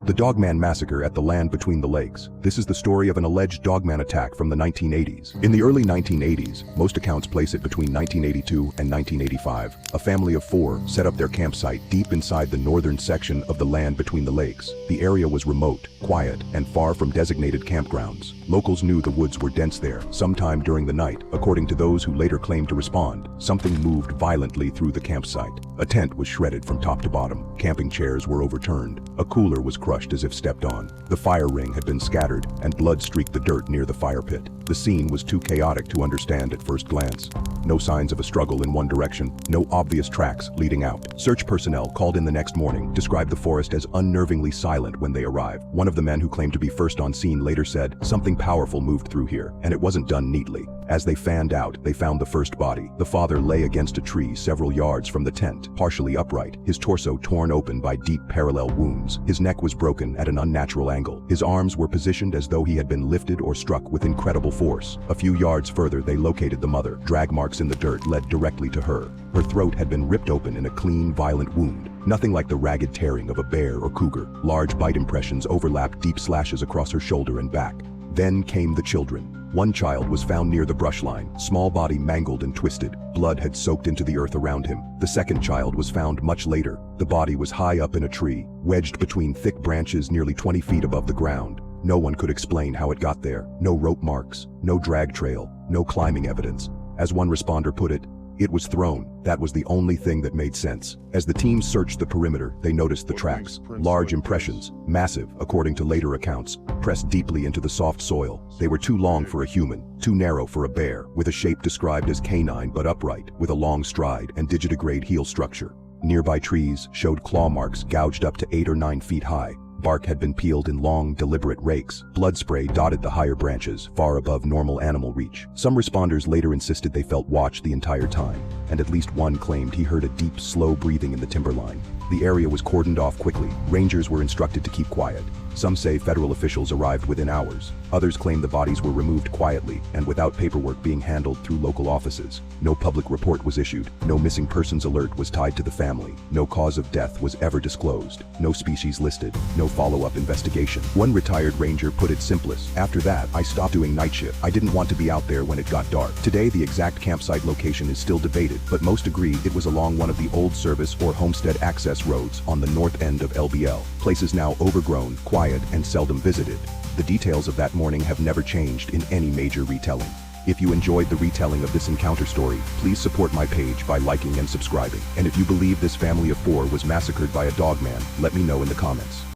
The Dogman Massacre at the Land Between the Lakes. This is the story of an alleged Dogman attack from the 1980s. In the early 1980s, most accounts place it between 1982 and 1985, a family of 4 set up their campsite deep inside the northern section of the Land Between the Lakes. The area was remote, quiet, and far from designated campgrounds. Locals knew the woods were dense there. Sometime during the night, according to those who later claimed to respond, something moved violently through the campsite. A tent was shredded from top to bottom. Camping chairs were overturned. A cooler was crushed as if stepped on. The fire ring had been scattered, and blood streaked the dirt near the fire pit. The scene was too chaotic to understand at first glance. No signs of a struggle in one direction, no obvious tracks leading out. Search personnel called in the next morning described the forest as unnervingly silent when they arrived. One of the men who claimed to be first on scene later said, "Something powerful moved through here, and it wasn't done neatly." As they fanned out, they found the first body. The father lay against a tree several yards from the tent, partially upright, his torso torn open by deep parallel wounds. His neck was broken at an unnatural angle. His arms were positioned as though he had been lifted or struck with incredible force. A few yards further, they located the mother. Drag marks in the dirt led directly to her. Her throat had been ripped open in a clean, violent wound. Nothing like the ragged tearing of a bear or cougar. Large bite impressions overlapped deep slashes across her shoulder and back. Then came the children. One child was found near the brush line, small body mangled and twisted. Blood had soaked into the earth around him. The second child was found much later. The body was high up in a tree, wedged between thick branches nearly 20 feet above the ground. No one could explain how it got there. No rope marks, no drag trail, no climbing evidence. As one responder put it, "It was thrown." That was the only thing that made sense. As the team searched the perimeter, they noticed the tracks. Large impressions, massive, according to later accounts, pressed deeply into the soft soil. They were too long for a human, too narrow for a bear, with a shape described as canine but upright, with a long stride and digitigrade heel structure. Nearby trees showed claw marks gouged up to 8 or 9 feet high. Bark had been peeled in long, deliberate rakes. Blood spray dotted the higher branches, far above normal animal reach. Some responders later insisted they felt watched the entire time, and at least one claimed he heard a deep, slow breathing in the timberline. The area was cordoned off quickly. Rangers were instructed to keep quiet. Some say federal officials arrived within hours. Others claim the bodies were removed quietly and without paperwork being handled through local offices. No public report was issued. No missing persons alert was tied to the family. No cause of death was ever disclosed. No species listed. No follow-up investigation. One retired ranger put it simplest: "After that, I stopped doing night shift. I didn't want to be out there when it got dark." Today, the exact campsite location is still debated, but most agree it was along one of the old service or homestead access roads on the north end of LBL. Places now overgrown, quiet, and seldom visited. The details of that morning have never changed in any major retelling. If you enjoyed the retelling of this encounter story, please support my page by liking and subscribing. And if you believe this family of 4 was massacred by a dogman, let me know in the comments.